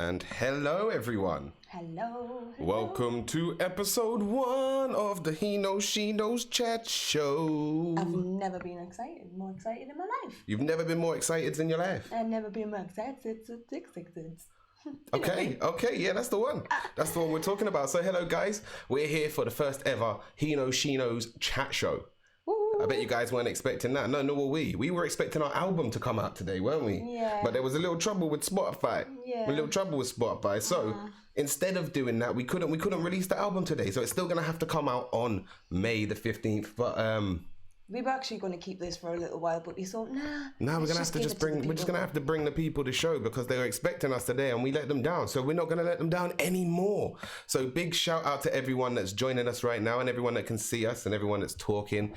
And hello, everyone. Hello. Welcome to episode 1 of the He Knows, She Knows chat show. I've never been more excited in my life. You've never been more excited in your life? I've never been more excited since 666. Okay, yeah, that's the one. That's the one we're talking about. So hello, guys. We're here for the first ever He Knows, She Knows chat show. I bet you guys weren't expecting that. No were we. We were expecting our album to come out today, weren't we? Yeah. But there was a little trouble with Spotify. Yeah. A little trouble with Spotify. So instead of doing that, we couldn't release the album today. So it's still gonna have to come out on May the 15th. But we were actually going to keep this for a little while, but we thought, we're gonna have to bring the people to show because they were expecting us today and we let them down. So we're not gonna let them down anymore. So big shout out to everyone that's joining us right now and everyone that can see us and everyone that's talking.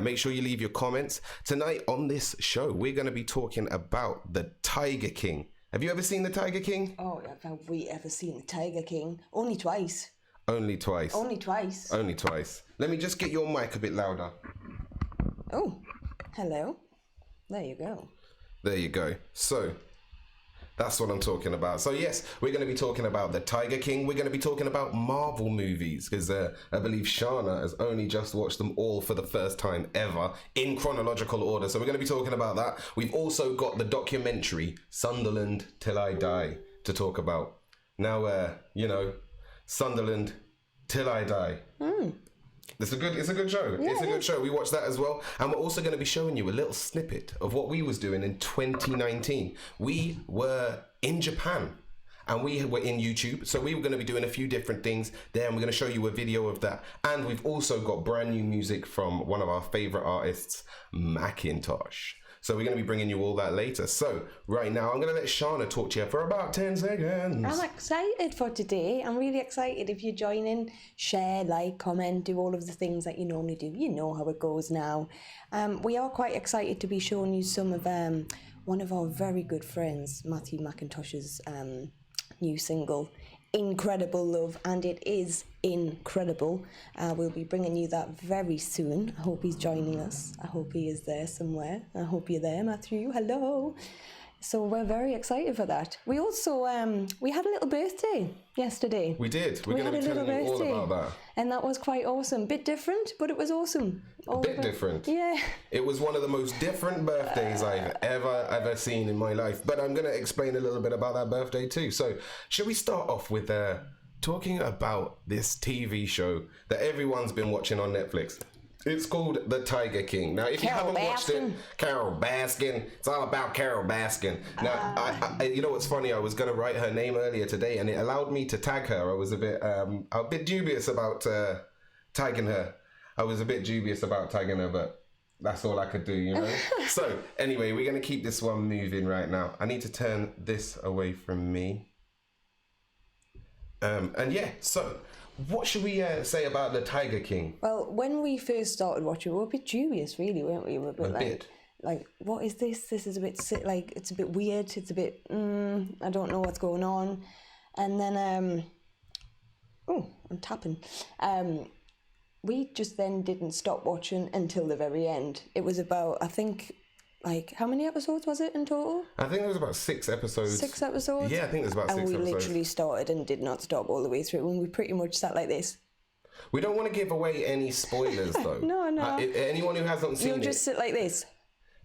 Make sure you leave your comments. Tonight on this show, we're gonna be talking about the Tiger King. Have you ever seen the Tiger King? Oh, have we ever seen the Tiger King? Only twice. Only twice. Only twice. Only twice. Let me just get your mic a bit louder. Oh, hello. There you go. There you go. So, that's what I'm talking about. So yes, we're going to be talking about the Tiger King. We're going to be talking about Marvel movies because I believe Shana has only just watched them all for the first time ever in chronological order. So we're going to be talking about that. We've also got the documentary Sunderland Till I Die to talk about. Now, Sunderland Till I Die. It's a good show. Yeah, it's a good show. We watched that as well. And we're also going to be showing you a little snippet of what we was doing in 2019. We were in Japan and we were in YouTube. So we were going to be doing a few different things there and we're going to show you a video of that. And we've also got brand new music from one of our favorite artists, Mcintosh. So we're going to be bringing you all that later. So right now, I'm going to let Shana talk to you for about 10 seconds. I'm excited for today. I'm really excited. If you join in, share, like, comment, do all of the things that you normally do. You know how it goes now. We are quite excited to be showing you some of one of our very good friends, Matthew Mcintosh's new single, Incredible Love, and it is incredible. We'll be bringing you that very soon. I hope he's joining us. I hope he is there somewhere. I hope you're there, Matthew. Hello. So we're very excited for that. We also we had a little birthday yesterday. We did. We're going to be telling you all about that. And that was quite awesome. Bit different, but it was awesome. Different. Yeah. It was one of the most different birthdays I've ever seen in my life. But I'm going to explain a little bit about that birthday too. So, should we start off with talking about this TV show that everyone's been watching on Netflix? It's called The Tiger King. Now, if you haven't watched it, Carol Baskin. It's all about Carol Baskin. Now, I you know what's funny? I was going to write her name earlier today, and it allowed me to tag her. I was a bit dubious about tagging her. I was a bit dubious about tagging her, but that's all I could do, you know? So, anyway, we're going to keep this one moving right now. I need to turn this away from me. So what should we say about the Tiger King? Well, when we first started watching, we were a bit dubious, really, weren't we? We were a bit like, what is this? This is a bit like, it's a bit weird. It's a bit, I don't know what's going on. And then, I'm tapping. We just then didn't stop watching until the very end. It was about, I think, like, how many episodes was it in total? I think there was about 6 episodes. 6 episodes? Yeah, I think there's about 6 episodes. And we literally started and did not stop all the way through. And we pretty much sat like this. We don't want to give away any spoilers, though. No. Anyone who hasn't seen it... You'll just sit like this.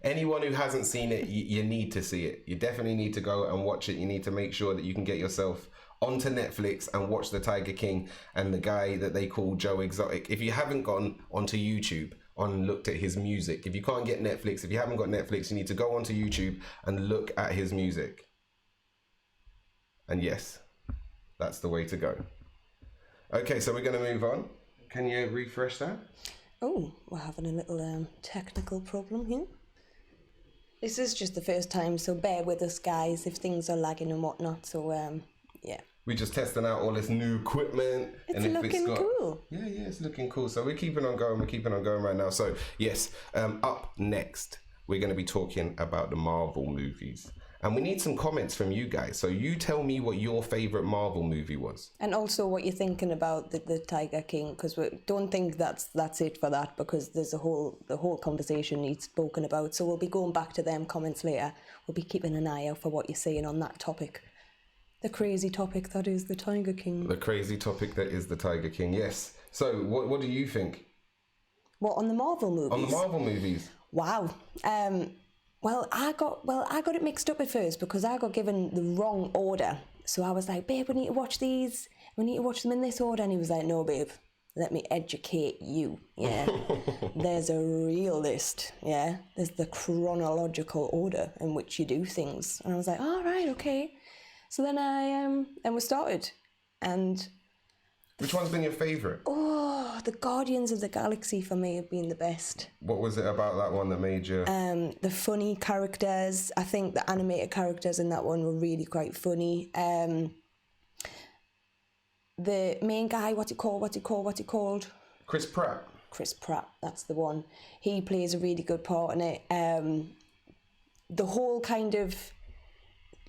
Anyone who hasn't seen it, you need to see it. You definitely need to go and watch it. You need to make sure that you can get yourself onto Netflix and watch The Tiger King and the guy that they call Joe Exotic. If you haven't gone onto YouTube and looked at his music, if you can't get Netflix, if you haven't got Netflix, you need to go onto YouTube and look at his music. And yes, that's the way to go. Okay, so we're going to move on. Can you refresh that? Oh, we're having a little technical problem here. This is just the first time, so bear with us, guys, if things are lagging and whatnot. So, yeah. We're just testing out all this new equipment. It's looking cool. Yeah, it's looking cool. So we're keeping on going. We're keeping on going right now. So, yes, up next, we're going to be talking about the Marvel movies. And we need some comments from you guys. So you tell me what your favourite Marvel movie was. And also what you're thinking about the Tiger King, because we don't think that's it for that, because there's the whole conversation needs spoken about. So we'll be going back to them comments later. We'll be keeping an eye out for what you're saying on that topic. The crazy topic that is the Tiger King. The crazy topic that is the Tiger King, yes. So, what do you think? What, on the Marvel movies? On the Marvel movies. Wow. Well, I got it mixed up at first because I got given the wrong order. So I was like, babe, we need to watch these. We need to watch them in this order. And he was like, no, babe, let me educate you. Yeah. There's a real list. Yeah. There's the chronological order in which you do things. And I was like, all right, okay. So then and we started. And which one's been your favourite? oh, the Guardians of the Galaxy for me have been the best. What was it about that one that made you... The funny characters. I think the animated characters in that one were really quite funny. The main guy, what's he called? Chris Pratt. Chris Pratt, that's the one. He plays a really good part in it. The whole kind of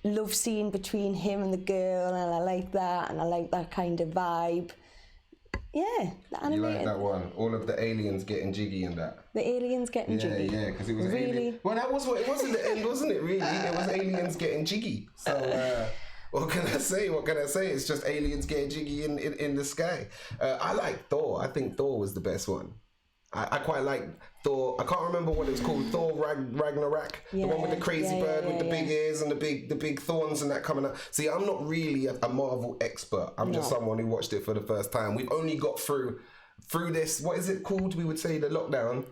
love scene between him and the girl, and I like that, and I like that kind of vibe. Yeah, the animated. You like that one? All of the aliens getting jiggy and that. The aliens getting jiggy. Yeah, because it was really. alien. Well, that was what it was in the end, wasn't it? Really, it was aliens getting jiggy. So, what can I say? It's just aliens getting jiggy in the sky. I like Thor. I think Thor was the best one. I quite like Thor. I can't remember what it's called. Thor Ragnarok. The one with the crazy bird with the big ears and the big thorns and that coming out. See, I'm not really a Marvel expert. I'm just someone who watched it for the first time. We've only got through this, what is it called? We would say the lockdown.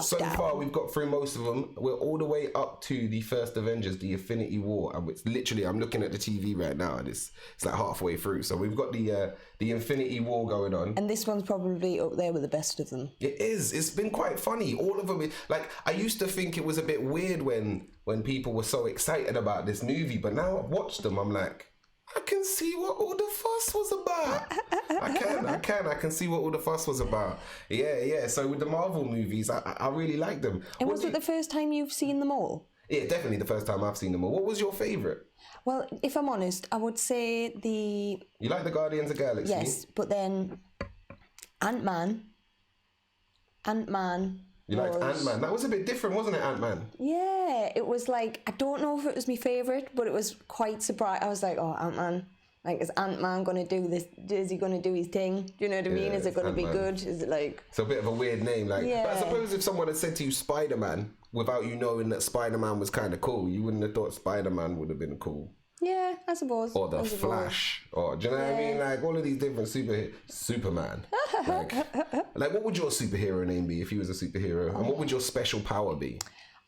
So far, we've got through most of them. We're all the way up to the first Avengers, the Infinity War, and it's literally, I'm looking at the TV right now, and it's like halfway through. So we've got the Infinity War going on, and this one's probably up there with the best of them. It is. It's been quite funny. All of them. Like, I used to think it was a bit weird when people were so excited about this movie, but now I've watched them, I'm like, I can see what all the fuss was about. I can see what all the fuss was about. Yeah. So with the Marvel movies, I really like them. And was it the first time you've seen them all? Yeah, definitely the first time I've seen them all. What was your favourite? Well, if I'm honest, I would say the... You like the Guardians of the Galaxy? Yes, but then Ant-Man. You liked Ant-Man? That was a bit different, wasn't it, Ant-Man? Yeah, it was like, I don't know if it was my favourite, but it was quite surprising. I was like, oh, Ant-Man. Like, is Ant-Man going to do this? Is he going to do his thing? Do you know what I mean? Is it going to be good? Is it like... It's a bit of a weird name. Like, but I suppose if someone had said to you Spider-Man, without you knowing that Spider-Man was kind of cool, you wouldn't have thought Spider-Man would have been cool. Yeah, I suppose. Or the Flash. Or, do you know what I mean? Like, all of these different Superman. like, what would your superhero name be if you was a superhero? And what would your special power be?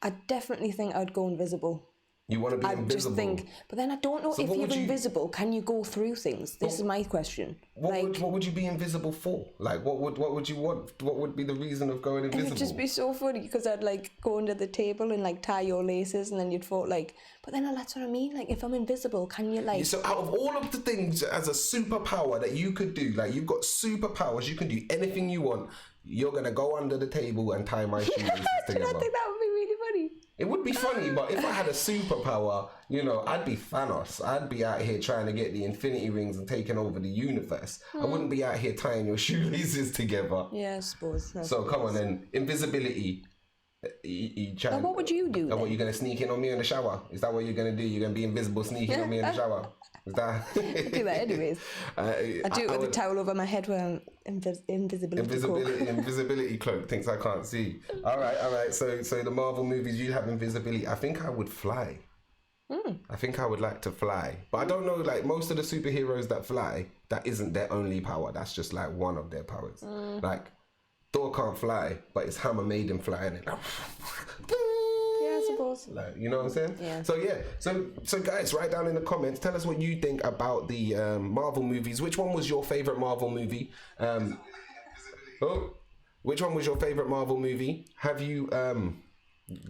I definitely think I'd go invisible. You want to be invisible? Just think, but then I don't know if you're invisible, can you go through things? This is my question. What would you be invisible for? Like, what would you want? What would be the reason of going invisible? It would just be so funny because I'd like go under the table and like tie your laces, and then you'd thought like, but then that's what I mean. Like, if I'm invisible, can you like? So out of all of the things as a superpower that you could do, like you've got superpowers, you can do anything you want. You're gonna go under the table and tie my shoelaces together. I think that would be really funny. It would be funny, but if I had a superpower, you know, I'd be Thanos. I'd be out here trying to get the Infinity Rings and taking over the universe. I wouldn't be out here tying your shoelaces together. Yeah, I suppose. Come on then. Invisibility. What would you do? What, you're going to sneak in on me in the shower? Is that what you're going to do? You're going to be invisible sneaking on me in the shower? Is that... I do that anyways. I do it with a towel over my head where I'm invisibility cloak. Thinks I can't see. All right. So the Marvel movies, you have invisibility. I think I would fly. I think I would like to fly. But I don't know, like most of the superheroes that fly, that isn't their only power. That's just like one of their powers. Like Thor can't fly, but his hammer made him fly. And I suppose. Like, you know what I'm saying? Yeah. So guys, write down in the comments. Tell us what you think about the Marvel movies. Which one was your favorite Marvel movie? Which one was your favorite Marvel movie? Have you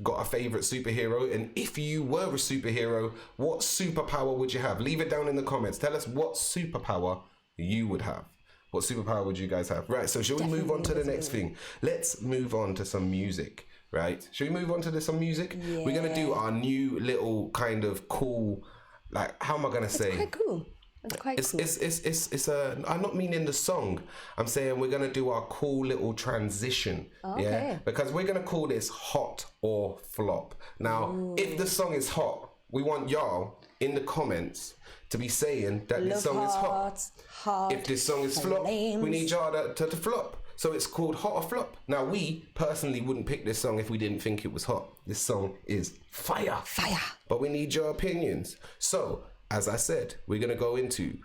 got a favorite superhero? And if you were a superhero, what superpower would you have? Leave it down in the comments. Tell us what superpower you would have. What superpower would you guys have? Right. So shall we move on to the next thing? Let's move on to some music. Right? Should we move on to some music? Yeah. We're going to do our new little kind of cool, like, how am I going to say? It's quite cool. It's quite cool. It's I'm not meaning the song. I'm saying we're going to do our cool little transition. Okay. Yeah? Because we're going to call this hot or flop. Now, if the song is hot, we want y'all in the comments to be saying that this Love song is hot. hearts, If this song is flop, we flames. need y'all to flop. So it's called Hot or Flop. Now, we personally wouldn't pick this song if we didn't think it was hot. This song is fire. Fire. But we need your opinions. So, as I said, we're going to go into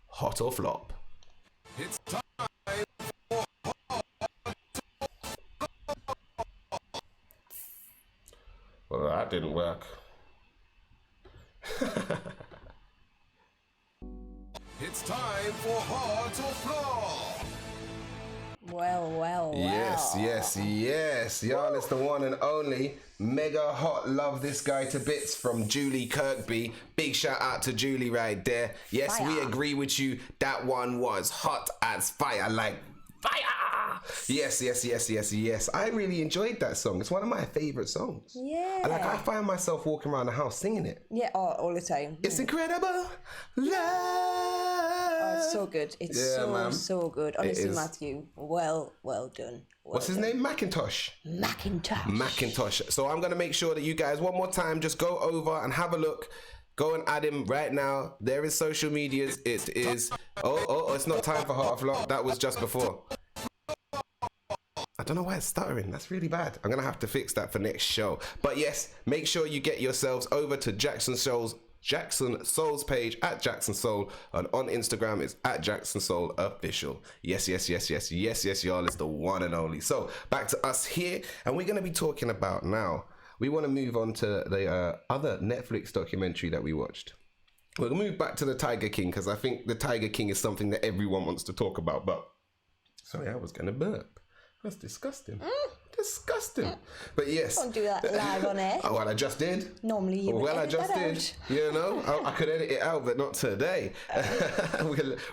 Hot or Flop. It's time for Well, that didn't work. It's time for Hot or Flop. Well. Yes. Y'all, it's the one and only mega hot love this guy to bits from Julie Kirkby. Big shout out to Julie right there. Yes, Fire. we agree with you. That one was hot as fire, like fire. Yes. I really enjoyed that song. It's one of my favorite songs. Yeah. And I find myself walking around the house singing it. Yeah, all the time. It's incredible love. Oh, it's so good. It's so good. Honestly, is. Matthew, well done. What's his name? Mcintosh. Mcintosh. So I'm going to make sure that you guys, one more time, just go over and have a look. Go and add him right now. There is social medias. It is... Oh, it's not time for Hot or Flop. That was just before. I don't know why it's stuttering. That's really bad. I'm going to have to fix that for next show. But yes, make sure you get yourselves over to Jackson Soul's page at Jackson Soul, and on Instagram it's at Jackson Soul Official. Yes, y'all, it's the one and only. So back to us here, and we're going to be talking about now. We want to move on to the other Netflix documentary that we watched. We're going to move back to the Tiger King, because I think the Tiger King is something that everyone wants to talk about. But sorry, I was going to burp. That's disgusting. Disgusting. But yes. Don't do that live on air. Oh, well, I just did. Normally you would edit that did. You know, I could edit it out, but not today.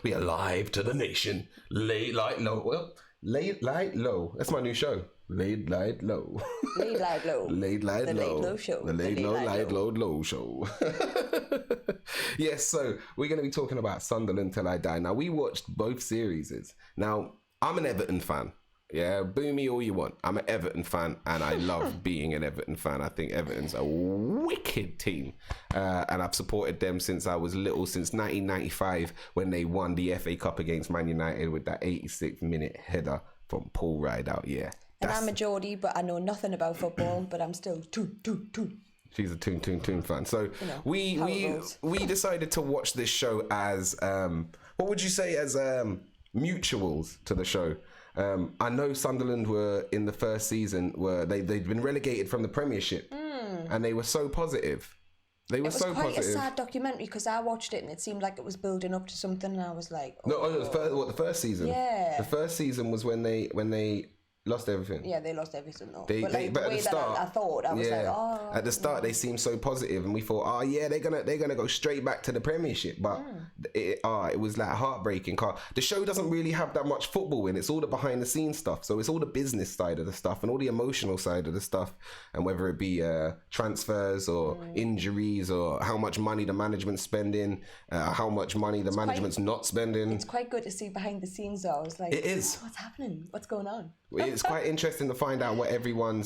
We are live to the nation. Lay light low. Well, lay light low. That's my new show. Laid light low. Laid light low. Laid light The low. Laid Low Show. The laid low, light low show. Yes, so we're going to be talking about Sunderland Till I Die. Now, we watched both series. Now, I'm an Everton fan. Yeah, boo me all you want. I'm an Everton fan, and I love being an Everton fan. I think Everton's a wicked team, and I've supported them since I was little, since 1995 when they won the FA Cup against Man United with that 86-minute header from Paul Rideout. Yeah, And I'm a Geordie, but I know nothing about football, but I'm still toon. She's a toon fan. So we decided to watch this show as what would you say, as mutuals to the show. I know Sunderland were in the first season they'd been relegated from the Premiership, and they were so positive. It was quite a sad documentary, because I watched it and it seemed like it was building up to something, and I was like, the first season. Yeah, the first season was when they lost everything. Yeah, they lost everything though. But at the start, I thought, I was like, oh. At the start, they seemed so positive, and we thought, oh yeah, they're gonna go straight back to the Premiership. But it was like heartbreaking. The show doesn't really have that much football in. It's all the behind the scenes stuff. So it's all the business side of the stuff and all the emotional side of the stuff, and whether it be transfers or injuries or how much money the management's spending, how much money the management's not spending. It's quite good to see behind the scenes though. I was like, it is. What's happening? What's going on? It's quite interesting to find out what everyone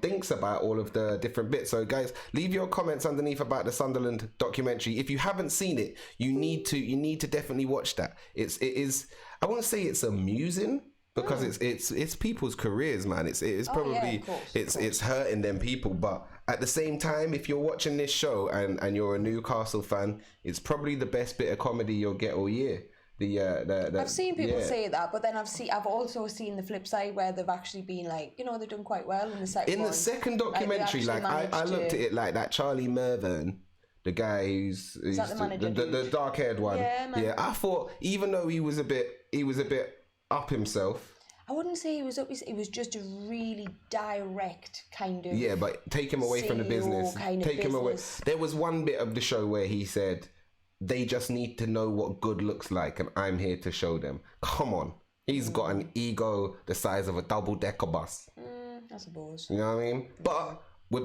thinks about all of the different bits. So guys, leave your comments underneath about the Sunderland documentary. If you haven't seen it, you need to definitely watch that. It is I won't say it's amusing, because it's people's careers, man. It's probably it's hurting them people, but at the same time, if you're watching this show and you're a Newcastle fan, it's probably the best bit of comedy you'll get all year. I've seen people say that, but then I've also seen the flip side where they've actually been like, they've done quite well in the second one. The second documentary, I looked at it like that Charlie Mervyn, the guy who's the dark-haired one. Yeah, I thought even though he was a bit up himself. I wouldn't say he was up. It was just a really direct kind of. Yeah, but take him away from the business. Take him away. There was one bit of the show where he said, they just need to know what good looks like, and I'm here to show them. Come on. He's got an ego the size of a double-decker bus. I suppose. You know what I mean? But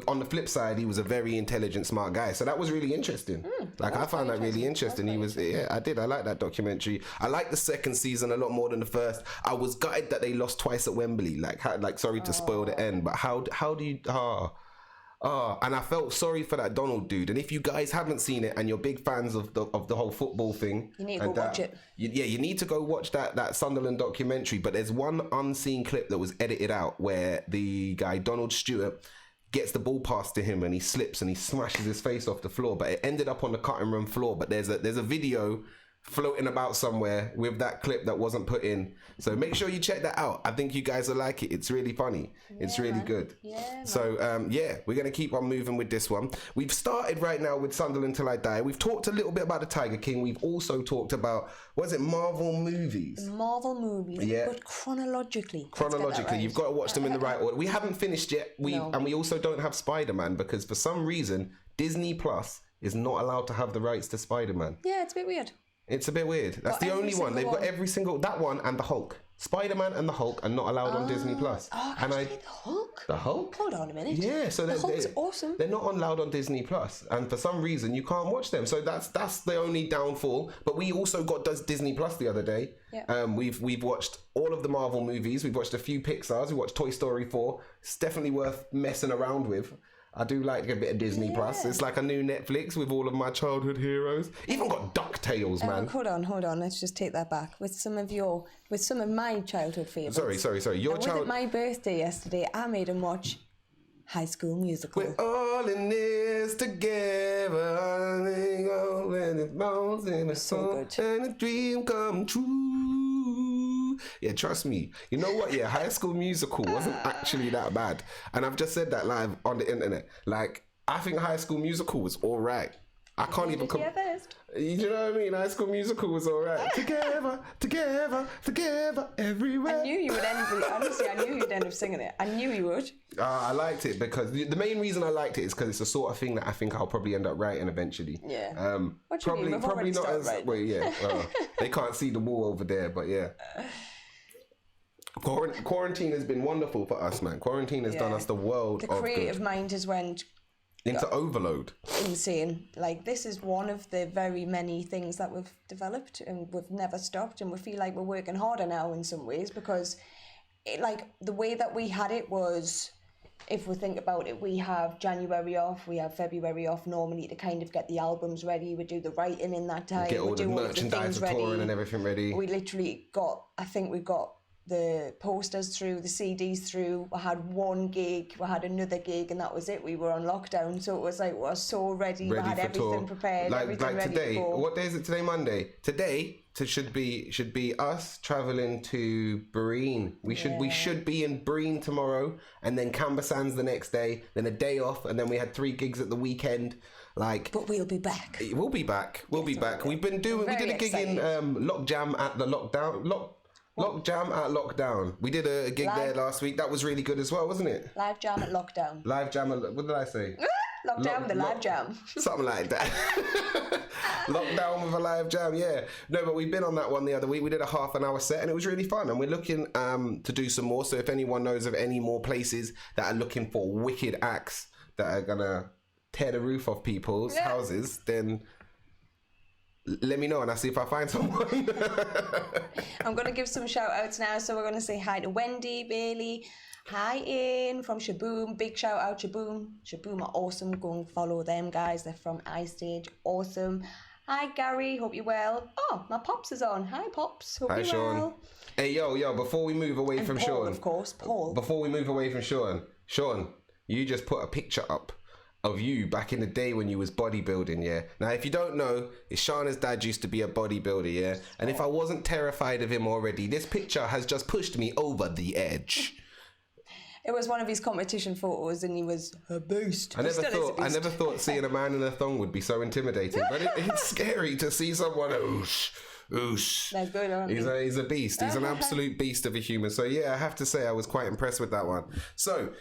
on the flip side, he was a very intelligent, smart guy. So that was really interesting. I found that really interesting. I like that documentary. I like the second season a lot more than the first. I was gutted that they lost twice at Wembley. Sorry to spoil the end, but how do you... And I felt sorry for that Donald dude. And if you guys haven't seen it and you're big fans of the whole football thing, you need to go watch it. You need to go watch that Sunderland documentary. But there's one unseen clip that was edited out where the guy Donald Stewart gets the ball passed to him and he slips and he smashes his face off the floor. But it ended up on the cutting room floor. But there's a video floating about somewhere with that clip that wasn't put in, so make sure you check that out. I think you guys will like it. It's really funny. It's really good. So we're gonna keep on moving with this one. We've started right now with Sunderland Till I Die. We've talked a little bit about the Tiger King. We've also talked about, what is it, Marvel movies, but chronologically right. You've got to watch them in the right order. We haven't finished yet. And we also don't have Spider-Man because for some reason Disney Plus is not allowed to have the rights to Spider-Man. It's a bit weird. It's a bit weird. That's the only one. They've got every single, that one and the Hulk. Spider-Man and the Hulk are not allowed on Disney Plus. The Hulk? The Hulk? Hold on a minute. Yeah, so the Hulk's awesome. They're not allowed on Disney Plus, and for some reason you can't watch them. So that's the only downfall. But we also got Disney Plus the other day. Yeah. We've watched all of the Marvel movies. We've watched a few Pixar's. We watched Toy Story 4. It's definitely worth messing around with. I do like a bit of Disney Plus. It's like a new Netflix with all of my childhood heroes. Even got DuckTales, man. Hold on. Let's just take that back. With some of my childhood favourites. Sorry. Was it my birthday yesterday? I made him watch High School Musical. We're all in this together. So good. And a dream come true. Yeah, trust me. You know what? Yeah, High School Musical wasn't actually that bad. And I've just said that live on the internet. Like, I think High School Musical was all right. I can't even come. You know what I mean? High School Musical was all right. Together, everywhere. I knew you would end up, honestly, I knew you'd end up singing it. I knew you would. I liked it because the main reason I liked it is because it's the sort of thing that I think I'll probably end up writing eventually. Yeah. What do you mean? Probably not as right. Well, yeah. They can't see the wall over there, but yeah. Quarantine has been wonderful for us, man. Quarantine has done us the world of good. The creative mind has went into overload. Insane. Like, this is one of the very many things that we've developed and we've never stopped, and we feel like we're working harder now in some ways because the way that we had it was, if we think about it, we have January off, we have February off normally to kind of get the albums ready. We do the writing in that time. Get all the merchandise for touring and everything ready. We literally we got the posters through, the CDs through. I had one gig, we had another gig, and that was it. We were on lockdown, so it was like we were so ready. We had everything prepared, everything ready today. to go. What day is it today? Monday. Today should be us traveling to Breen. We should be in Breen tomorrow, and then Camber Sands the next day, then a day off, and then we had 3 gigs at the weekend. But we'll be back. We'll be back. We did a gig in Lock Jam at the Lockdown. Lock Jam at Lockdown. We did a gig there last week. That was really good as well, wasn't it? Live Jam at Lockdown. Live Jam at... What did I say? Lockdown with a live jam. Something like that. Lockdown with a live jam, yeah. No, but we've been on that one the other week. We did a half an hour set and it was really fun. And we're looking to do some more. So if anyone knows of any more places that are looking for wicked acts that are going to tear the roof off people's houses, then... let me know and I'll see if I find someone. I'm going to give some shout outs now. So we're going to say hi to Wendy, Bailey. Hi in from Shaboom. Big shout out Shaboom. Shaboom are awesome. Go and follow them, guys. They're from iStage. Awesome. Hi Gary. Hope you're well. Oh, my Pops is on. Hi Pops. Hope you're Sean. well. Hey, yo, before we move away from Paul, Sean. Of course, Paul. Before we move away from Sean, you just put a picture up of you back in the day when you was bodybuilding, yeah? Now, if you don't know, Shauna's dad used to be a bodybuilder, yeah? And if I wasn't terrified of him already, this picture has just pushed me over the edge. It was one of his competition photos and he was a beast. I never thought seeing a man in a thong would be so intimidating, but it's scary to see someone, oosh. That's good, aren't he's a beast. He's an absolute beast of a human. So yeah, I have to say I was quite impressed with that one. So...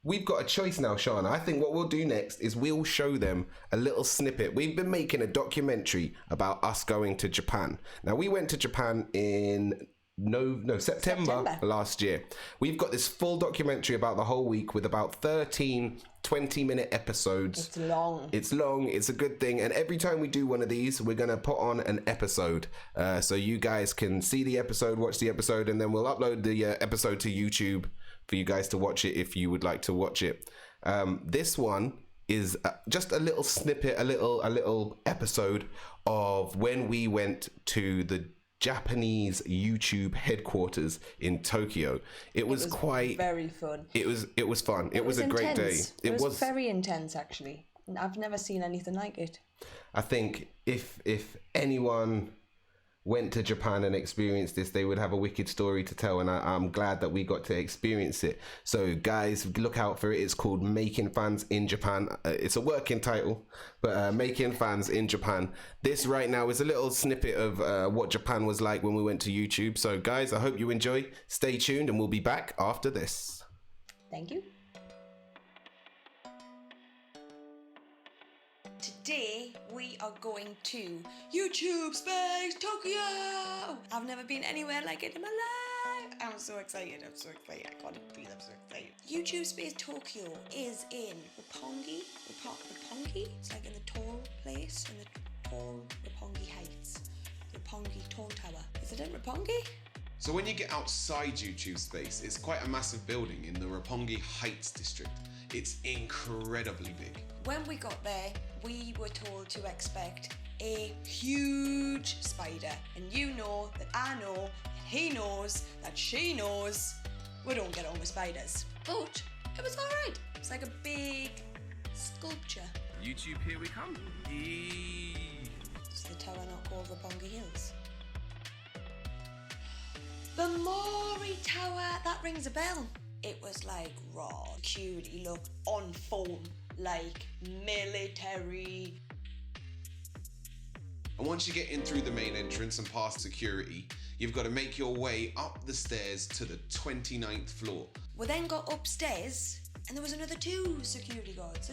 we've got a choice now, Shauna. I think what we'll do next is we'll show them a little snippet. We've been making a documentary about us going to Japan. Now, we went to Japan in September last year. We've got this full documentary about the whole week with about 13 20-minute episodes. It's long. It's a good thing. And every time we do one of these, we're going to put on an episode. So you guys can see the episode, watch the episode, and then we'll upload the episode to YouTube for you guys to watch it if you would like to watch it. This one is just a little snippet, a little episode of when we went to the Japanese YouTube headquarters in Tokyo. It was quite very fun. It was fun. It was a great day. It was very intense, actually. I've never seen anything like it. I think if anyone went to Japan and experienced this, they would have a wicked story to tell, and I'm glad that we got to experience it. So guys, look out for it. It's called Making Fans in Japan. It's a working title, but Making Fans in Japan. This right now is a little snippet of what Japan was like when we went to YouTube. So guys, I hope you enjoy. Stay tuned and we'll be back after this. Thank you. Today we are going to YouTube Space Tokyo. I've never been anywhere like it in my life. I'm so excited. I can't breathe. I'm so excited. YouTube Space Tokyo is in Roppongi. Roppongi? It's like in the tall place, in the tall Roppongi Heights. Roppongi Tall Tower. Is it in Roppongi? So when you get outside YouTube Space, it's quite a massive building in the Roppongi Heights district. It's incredibly big. When we got there, we were told to expect a huge spider. And you know that I know, that he knows, that she knows, we don't get on with spiders. But it was alright. It's like a big sculpture. YouTube, here we come. Is the tower not called Roppongi Hills? The Mori Tower, that rings a bell. It was like raw, security looked on form, like military. And once you get in through the main entrance and past security, you've got to make your way up the stairs to the 29th floor. We then got upstairs and there was another two security guards.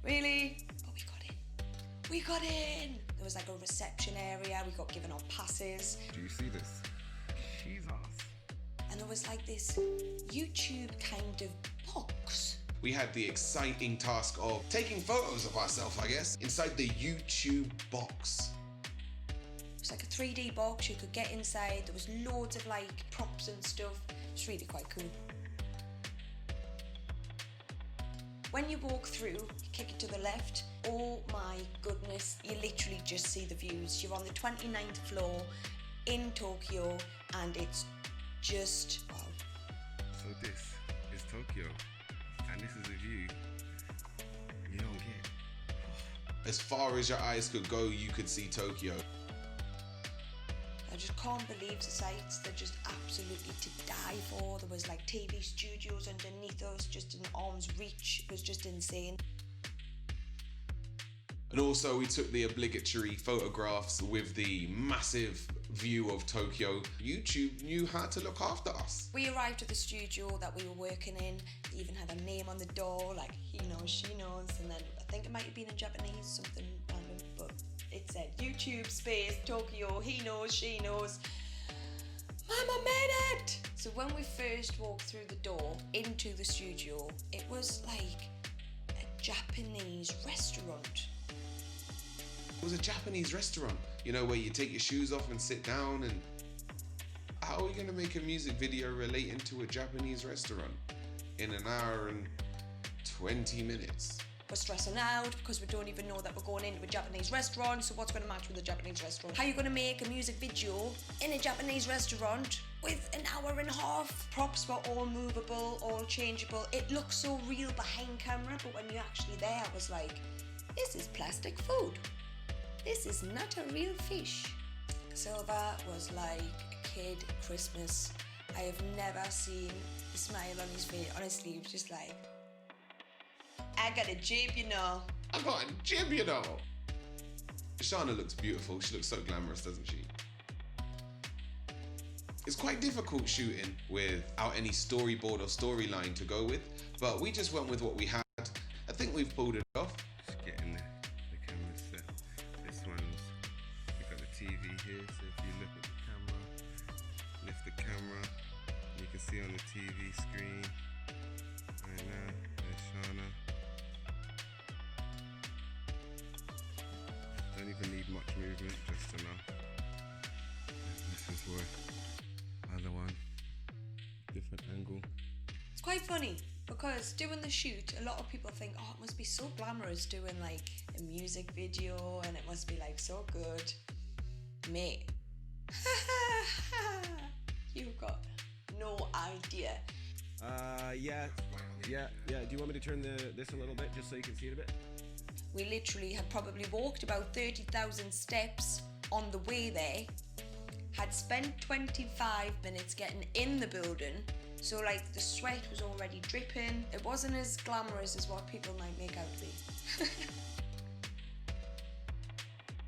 Really? But we got in. There was like a reception area, we got given our passes. Do you see this? Jesus. And there was like this YouTube kind of box. We had the exciting task of taking photos of ourselves, I guess, inside the YouTube box. It was like a 3D box, you could get inside, there was loads of like props and stuff. It was really quite cool. When you walk through, you kick it to the left. Oh my goodness, you literally just see the views. You're on the 29th floor in Tokyo and it's just wow. So this is Tokyo, and this is a view you don't get. As far as your eyes could go, you could see Tokyo. I just can't believe the sights. They're just absolutely to die for. There was like TV studios underneath us, just in arm's reach. It was just insane. And also we took the obligatory photographs with the massive view of Tokyo. YouTube knew how to look after us. We arrived at the studio that we were working in. They even had a name on the door, like he knows, she knows. And then I think it might have been in Japanese, something random, but it said YouTube Space Tokyo, he knows, she knows. Mama made it! So when we first walked through the door into the studio, it was like a Japanese restaurant. It was a Japanese restaurant, you know, where you take your shoes off and sit down. And how are we going to make a music video relating to a Japanese restaurant in an hour and 20 minutes? We're stressing out because we don't even know that we're going into a Japanese restaurant, so what's going to match with a Japanese restaurant? How are you going to make a music video in a Japanese restaurant with an hour and a half? Props were all movable, all changeable. It looks so real behind camera, but when you're actually there, I was like, this is plastic food. This is not a real fish. Silva was like a kid at Christmas. I have never seen the smile on his face. Honestly, he was just like, I got a jib, you know. I got a jib, you know. Shauna looks beautiful. She looks so glamorous, doesn't she? It's quite difficult shooting without any storyboard or storyline to go with, but we just went with what we had. I think we've pulled it off. Just getting the camera set. This one's, we've got the TV here, so if you look at the camera, lift the camera, you can see on the TV screen. Right now, there's Shauna. Don't even need much movement, just enough. And this is what other one, different angle. It's quite funny Because doing the shoot, a lot of people think, oh, it must be so glamorous doing like a music video and it must be like so good. Mate, you've got no idea. Yeah. Do you want me to turn this a little bit just so you can see it a bit? We literally had probably walked about 30,000 steps on the way there, had spent 25 minutes getting in the building, so like the sweat was already dripping. It wasn't as glamorous as what people might make out to be.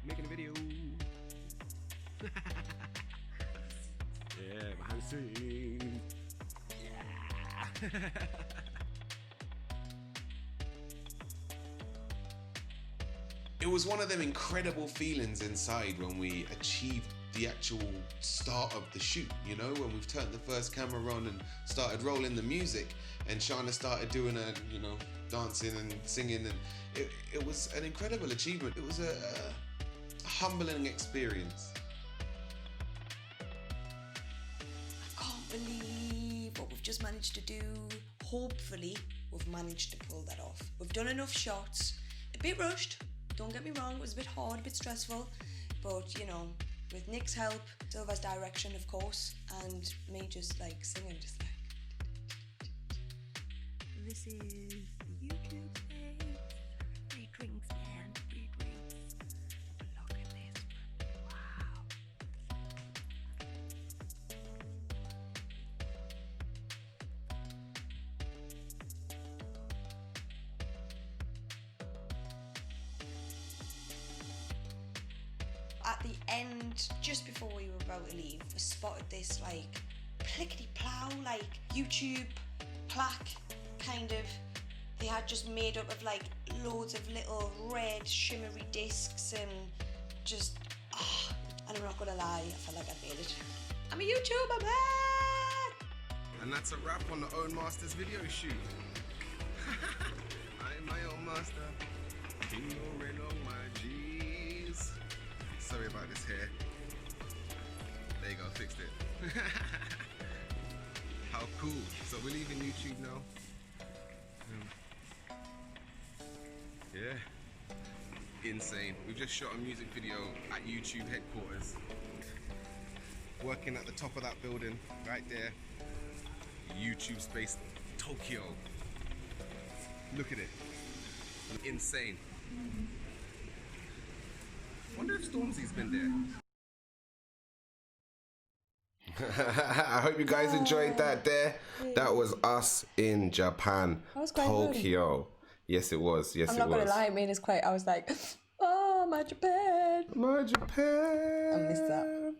Making a video. Yeah, behind the scenes. Yeah. It was one of them incredible feelings inside when we achieved the actual start of the shoot, you know, when we've turned the first camera on and started rolling the music and Shauna started doing her, you know, dancing and singing, and it was an incredible achievement. It was a humbling experience. I can't believe what we've just managed to do. Hopefully, we've managed to pull that off. We've done enough shots, a bit rushed. Don't get me wrong, it was a bit hard, a bit stressful, but you know, with Nick's help, Silva's direction of course, and me just like singing, just like, this is the YouTube space, free drinks man, free drinks, look at this, wow. At the end, just before we were about to leave, we spotted this like plickety-plow, like YouTube plaque kind of. They had just made up of like loads of little red shimmery discs and just, and I'm not gonna lie, I felt like I made it. I'm a YouTuber, man! And that's a wrap on the Own Masters video shoot. I'm my own master. King Moreno, my G's. Sorry about this hair. There you go, fixed it. How cool. So we're leaving YouTube now. Yeah. Insane. We've just shot a music video at YouTube headquarters. Working at the top of that building, right there. YouTube Space Tokyo. Look at it. Insane. Wonder if Stormzy's been there. I hope you guys enjoyed that there. That was us in Japan, That was quite Tokyo. Yes, it was. Yes, I'm it not was. gonna lie, I mean, it's quite, I was like, oh, my Japan. My Japan. I missed that.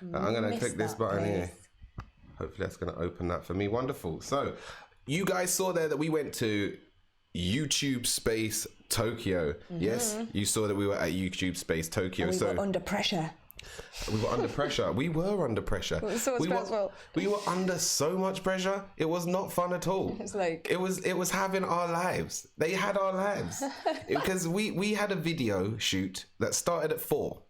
I'm going to Missed click this that button place. here. Hopefully that's going to open that for me. Wonderful. So you guys saw there that we went to YouTube Space Tokyo. Yes, you saw that we were at YouTube Space Tokyo. And we So were under pressure. we were under pressure. We were under pressure. It was so stressful. We were under so much pressure. It was not fun at all. It's like, It was having our lives. They had our lives. Because we had a video shoot that started at 4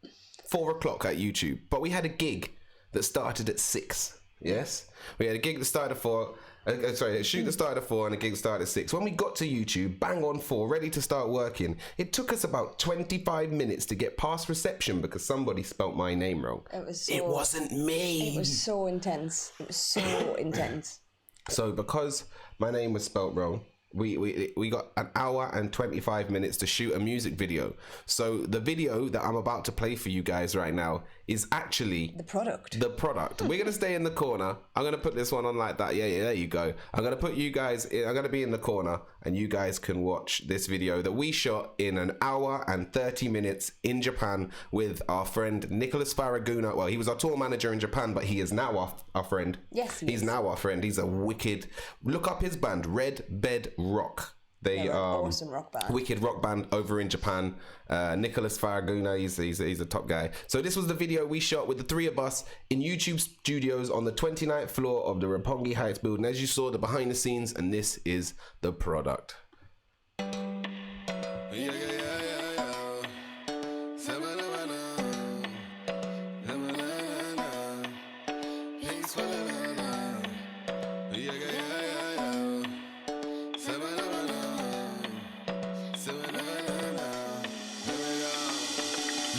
o'clock at YouTube, but we had a gig that started at 6. Yes, we had a gig that started at 4. A shoot that started at 4 and a gig started at 6. When we got to YouTube, bang on 4, ready to start working, it took us about 25 minutes to get past reception because somebody spelt my name wrong. it was so, It wasn't me. It was so intense. It was so intense. So because my name was spelt wrong, we got an hour and 25 minutes to shoot a music video. So the video that I'm about to play for you guys right now is actually The product. the product. We're gonna stay in the corner. I'm gonna put this one on like that. Yeah, there you go. I'm gonna put you guys I'm gonna be in the corner and you guys can watch this video that we shot in an hour and 30 minutes in Japan with our friend Nicholas Faraguna. Well, he was our tour manager in Japan, but he is now our friend. Yes, he he's is. now our friend. He's a wicked, look up his band, Red Bed Rock. They They're an are awesome rock band. wicked rock band over in Japan. Nicholas Faraguna, he's a top guy. So this was the video we shot with the three of us in YouTube studios on the 29th floor of the Roppongi Heights building. As you saw, the behind the scenes, and this is the product.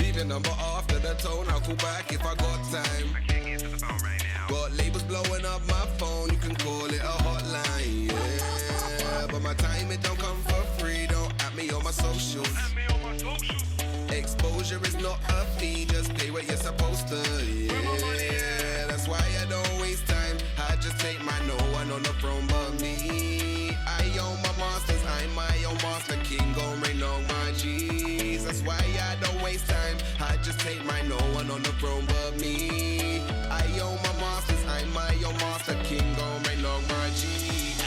Leave your number after the tone, I'll call back if I got time. I can't get to the phone right now. Got labels blowing up my phone, you can call it a hotline, yeah. But my time, it don't come for free, don't at me on my socials. Exposure is not a fee, just pay what you're supposed to, yeah. That's why I don't waste time, I just take my no one on the throne but me. I own my masters, I'm my own master, king gon' reign on my G's. That's why I don't waste time, I just take my no one on the throne but me. I own my masters, I'm my own master, king gon' reign on my G's.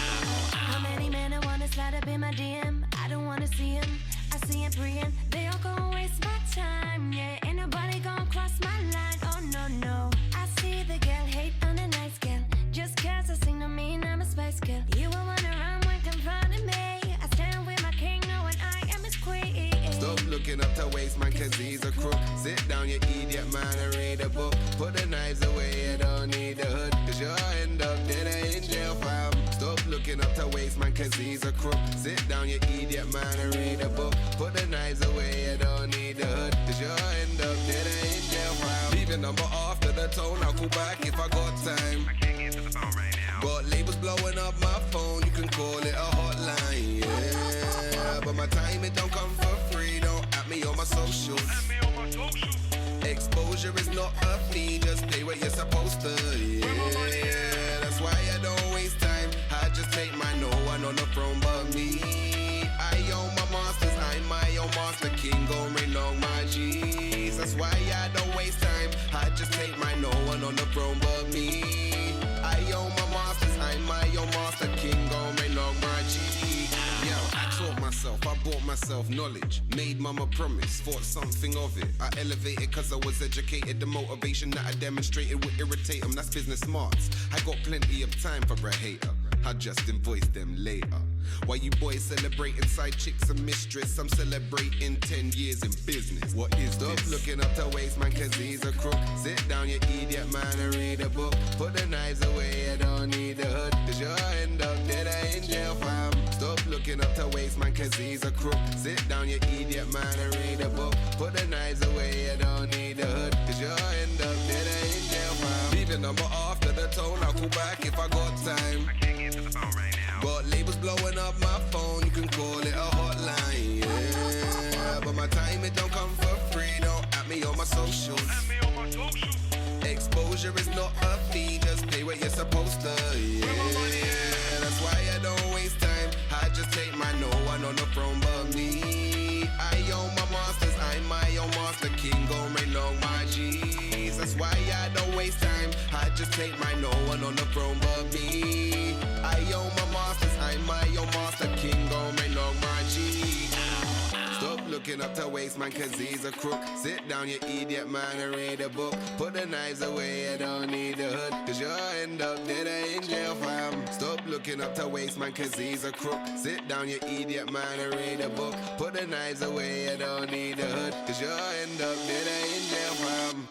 How many men I wanna slide up in my DM? I don't wanna see him, I see him praying. They all gon' waste my time, yeah. Ain't nobody gon' cross my line, oh no, no. I see the girl hate on a nice girl. Just cause I sing don't mean I'm a spice girl. You will wanna run when confronting me. I stand with my king knowing I am his queen. Stop looking up to waste man cause he's a crook. Sit down you idiot man and read a book. Put the knives away, you don't need the hood, cause you'll end up dead in jail, fam. Stop looking up to waste man cause he's a crook. Sit down you idiot man and read a book. Put the knives away, you don't need the hood, cause you'll end up dead in jail, fam. Leave your number after the tone, I'll call back if I got time. I can't get to the phone right now. Got labels blowing up my phone, you can call it a hotline, yeah. But my time, it don't come for free, don't at me on my socials. Exposure is not a fee, just pay what you're supposed to, yeah. That's why I don't waste time, I just take my no one on the throne but me. I own my masters, I'm my own master, king gon' reign on my G's. That's why I don't waste time, I just take my no one on the throne but me. I own my masters, I'm my own master, king gon' reign on my G's. Yo, I taught myself, I bought myself knowledge. Made mama promise, thought something of it. I elevated cause I was educated. The motivation that I demonstrated would irritate them, that's business smarts. I got plenty of time for a hater, I just invoice them later. While you boys celebrating side chicks and mistress, I'm celebrating 10 years in business. What is Stop this? Looking up to waste man cause he's a crook. Sit down you idiot man and read a book. Put the knives away, you don't need the hood, cause you'll end up dead in jail, fam. Stop looking up to waste man cause he's a crook. Sit down you idiot man and read a book. Put the knives away, you don't need the hood, cause you'll end up dead in jail, fam. Leave your number after the tone, I'll call back if I got time. I can't get to the phone right now. Got labels blowing up my phone, you can call it a hotline, yeah. But my time, it don't come for free, don't at me on my socials. Exposure is not a fee, just pay what you're supposed to, yeah. That's why I don't waste time, I just take my no one on the throne but me. I own my masters, I'm my own master, king gon' reign on my G's. That's why I don't waste time, I just take my no one on the throne but me. I own my masters, I'm my own master, king gon' reign on my G's. Stop looking up to waste man cause he's a crook. Sit down you idiot man and read a book. Put the knives away, you don't need the hood, cause you'll end up dead in jail, fam. Stop looking up to waste man cause he's a crook. Sit down you idiot man and read a book. Put the knives away, you don't need the hood, cause you'll end up dead in jail, fam.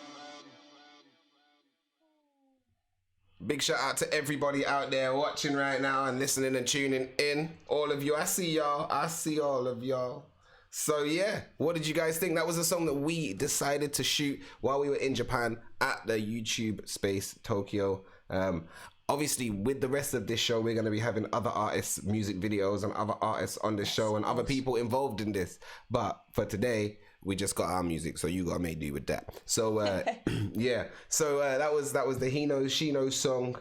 Big shout out to everybody out there watching right now and listening and tuning in. All of you, I see y'all. I see all of y'all. So yeah, what did you guys think? That was a song that we decided to shoot while we were in Japan at the YouTube Space Tokyo. Obviously, with the rest of this show, we're going to be having other artists' music videos and other artists on this show and other people involved in this. But for today, we just got our music, so you got to make do with that. So yeah, so that was the He Knows She Knows song,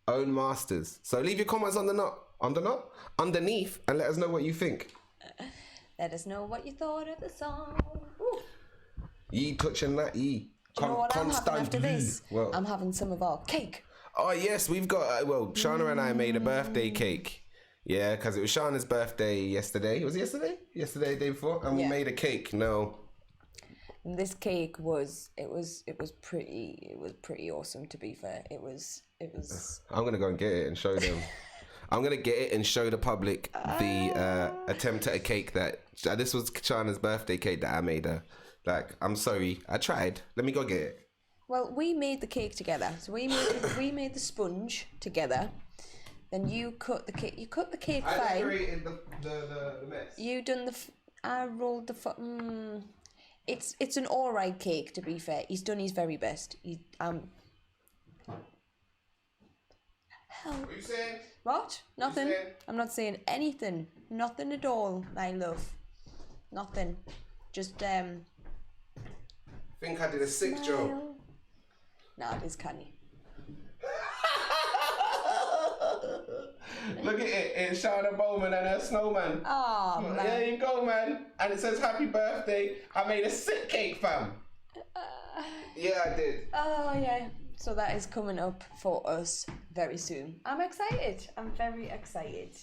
Own Masters. So leave your comments underneath, and let us know what you think. Let us know what you thought of the song. Ooh. Ye touching that, ye. Do you know what I'm having after this? Well, I'm having some of our cake. Oh yes, we've got, Shana and I made a birthday cake. Yeah, because it was Shana's birthday yesterday. Was it yesterday? Yesterday, the day before? And we made a cake. No. And this cake was pretty awesome, to be fair. It was I'm gonna go and get it and show them. I'm gonna get it and show the public the attempt at a cake that this was Shana's birthday cake that I made her. Like, I'm sorry, I tried. Let me go get it. Well, we made the cake together. So we made the sponge together. Then you cut the cake. You cut the cake fine. I decorated the mess. You done I rolled the. it's an alright cake, to be fair. He's done his very best. What are you saying? What? Nothing. saying? I'm not saying anything. Nothing at all, my love. Nothing. Just I think I did a sick joke. Nah, it is canny. Look at it. It's Shana Bowman and her snowman. Oh, man. There you go, man. And it says happy birthday. I made a sick cake, fam. Yeah, I did. Oh, yeah. So that is coming up for us very soon. I'm excited. I'm very excited.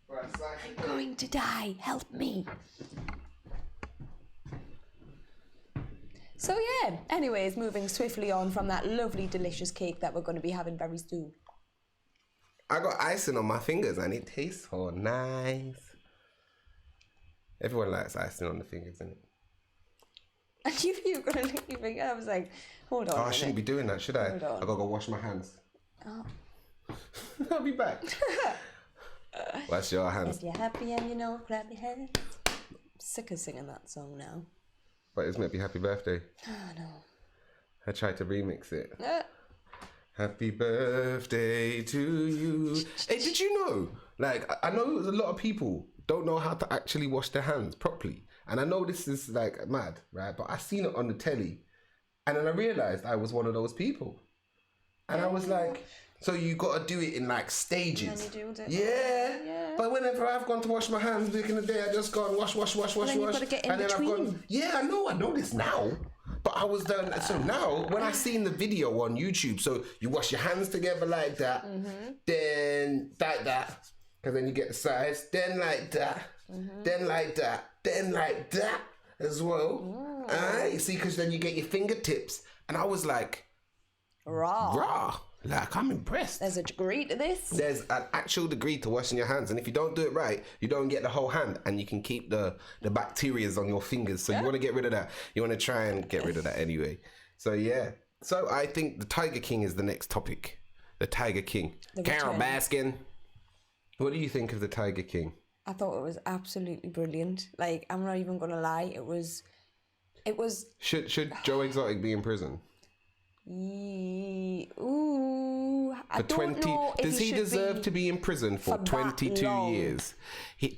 Right, I'm going to die. Help me. So yeah, anyways, moving swiftly on from that lovely, delicious cake that we're going to be having very soon. I got icing on my fingers and it tastes so nice. Everyone likes icing on the fingers, innit? And you're going to lick your finger. I was like, hold on. Oh, I shouldn't be doing that, should I? Hold on. I gotta go wash my hands. Oh. I'll be back. Wash your hands. If you're happy and you know, clap your hands. I'm sick of singing that song now. But it's meant to be happy birthday. Oh, no. I tried to remix it. Happy birthday to you. Hey, did you know? Like, I know a lot of people don't know how to actually wash their hands properly. And I know this is like mad, right? But I seen it on the telly. And then I realised I was one of those people. And I was like, so you got to do it in like stages. And you do it. Yeah. But whenever I've gone to wash my hands back in the day, I just go and wash. then you've got to get in between. Yeah, I know this now. But I was done. So now, when I seen the video on YouTube, so you wash your hands together like that, then like that, because then you get the sides, then like that, then like that, then like that as well. Alright, see, because then you get your fingertips, and I was like, raw. Like, I'm impressed. There's a degree to this. There's an actual degree to washing your hands, and if you don't do it right, you don't get the whole hand, and you can keep the bacterias on your fingers. So you want to get rid of that. You want to try and get rid of that anyway. So yeah. So I think the Tiger King is the next topic. The Tiger King. Carol Baskin. What do you think of the Tiger King? I thought it was absolutely brilliant. Like, I'm not even gonna lie. It was. Should Joe Exotic be in prison? Ooh, I don't know if does he deserve to be in prison for 22 long. years?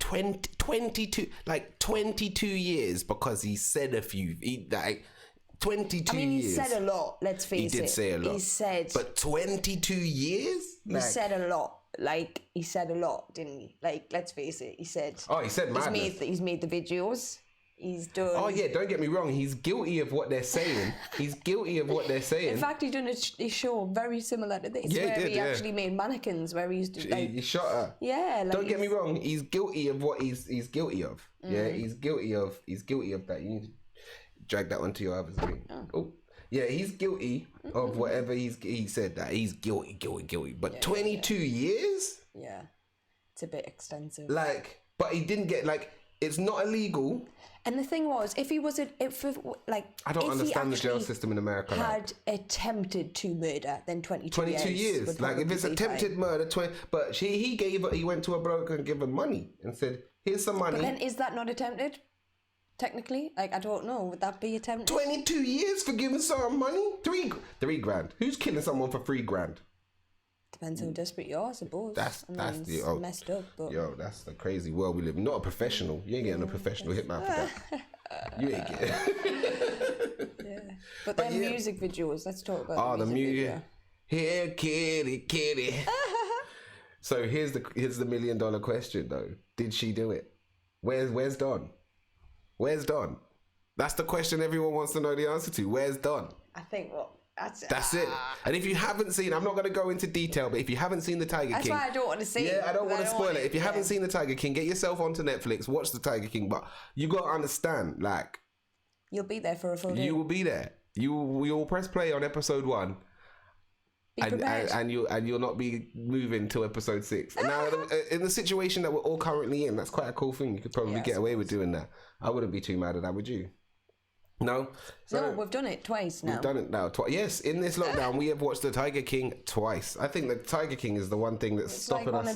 22 years because he said a few. 22 I mean, he years. said a lot. Let's face it. He did say a lot. He said. But 22 years? He said a lot. Like, he said a lot, didn't he? Like, let's face it. He said. Oh, he said madness. He's made the videos. He's done. Oh yeah, don't get me wrong. He's guilty of what they're saying. He's guilty of what they're saying. In fact, he done a show very similar to this, where he actually made mannequins, where he used to. Like, he shot her. Yeah. Like, don't get me wrong. He's guilty of what he's guilty of. Yeah, he's guilty of that. You need to drag that onto your other screen. Oh. Yeah, he's guilty of whatever he said. That he's guilty. But 22 years? Yeah, it's a bit extensive. Like, but he didn't get it's not illegal. And the thing was, if he was I don't understand the jail system in America. Had attempted to murder, then 22 years. Like, if it's attempted murder, but he went to a broker and gave him money and said, "Here's some money." But then, is that not attempted? Technically, like, I don't know. Would that be attempted? 22 years for giving someone money? $3 grand. Who's killing someone for $3 grand? Depends how desperate you are, I suppose. That's messed up. But that's the crazy world we live in. Not a professional. You ain't getting a professional hitman for that. You ain't getting. Yeah. But then music videos. Let's talk about the music. Video. Here, kitty. So here's the $1 million question though. Did she do it? Where's Don? Where's Don? That's the question everyone wants to know the answer to. Where's Don? I think That's it. And if you haven't seen, I'm not going to go into detail, but if you haven't seen the Tiger King, that's why I don't want to see. Yeah, I don't want to spoil it. If you haven't seen the Tiger King, get yourself onto Netflix, watch the Tiger King. But you got to understand, like, you'll be there for a full day. You will be there. You'll press play on episode 1. And you'll not be moving till episode 6. Now, in the situation that we're all currently in, that's quite a cool thing. You could probably get away with doing that. I wouldn't be too mad at that, would you? No? No, we've done it twice now. We've done it now twice. Yes, in this lockdown, we have watched the Tiger King twice. I think the Tiger King is the one thing that's stopping us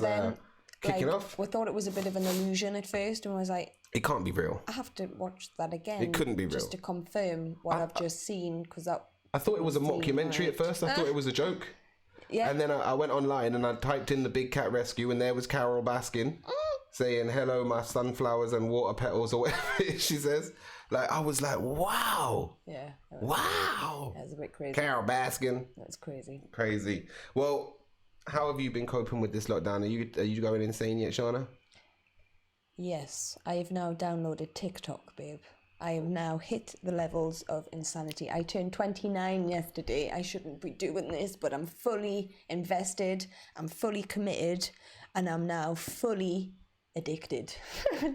kicking off. We thought it was a bit of an illusion at first, and I was like, It can't be real. I have to watch that again. It couldn't be real. Just to confirm what I've just seen, because I thought it was a mockumentary at first. I thought it was a joke. Yeah. And then I went online and I typed in the Big Cat Rescue, and there was Carol Baskin saying, "Hello, my sunflowers and water petals," or whatever she says. Like, I was like, wow. Yeah. Wow. That was a bit crazy. Carol Baskin. That's crazy. Crazy. Well, how have you been coping with this lockdown? Are you going insane yet, Shauna? Yes, I have now downloaded TikTok, babe. I have now hit the levels of insanity. I turned 29 yesterday. I shouldn't be doing this, but I'm fully invested. I'm fully committed, and I'm now fully addicted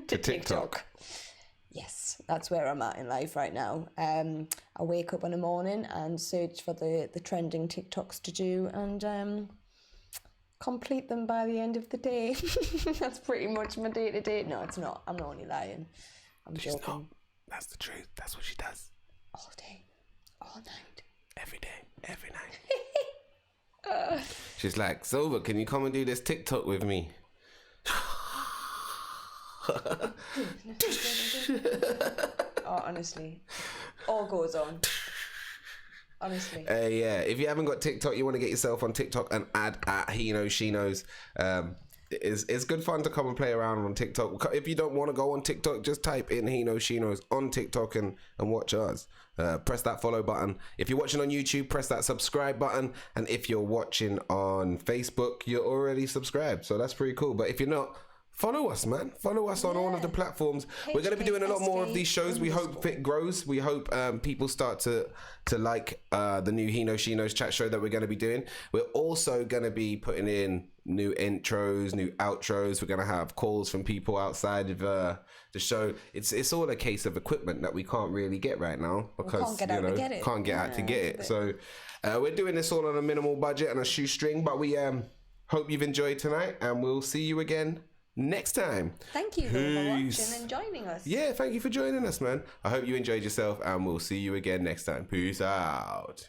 to TikTok. Yes, that's where I'm at in life right now. I wake up in the morning and search for the trending TikToks to do, and complete them by the end of the day. That's pretty much my day-to-day. No, it's not. I'm only lying. She's joking. not. That's the truth. That's what she does. All day, all night. Every day, every night. She's like, "Silver, can you come and do this TikTok with me?" Oh, honestly, all goes on. Honestly. Yeah, if you haven't got TikTok, you want to get yourself on TikTok and add at He Knows, She Knows. It's good fun to come and play around on TikTok. If you don't want to go on TikTok, just type in He Knows, She Knows on TikTok and watch us. Press that follow button. If you're watching on YouTube, press that subscribe button. And if you're watching on Facebook, you're already subscribed. So that's pretty cool. But if you're not, follow us, man. Follow us on all of the platforms. We're going to be doing a lot more of these shows. We hope it grows. We hope people start to like the new He Knows, She Knows chat show that we're going to be doing. We're also going to be putting in new intros, new outros. We're going to have calls from people outside of the show. It's all a case of equipment that we can't really get right now because can't get out to get it. Can't get out to get it. So we're doing this all on a minimal budget and a shoestring. But we hope you've enjoyed tonight, and we'll see you again next time. Thank you for watching and joining us. Yeah, thank you for joining us, man. I hope you enjoyed yourself, and we'll see you again next time. Peace out.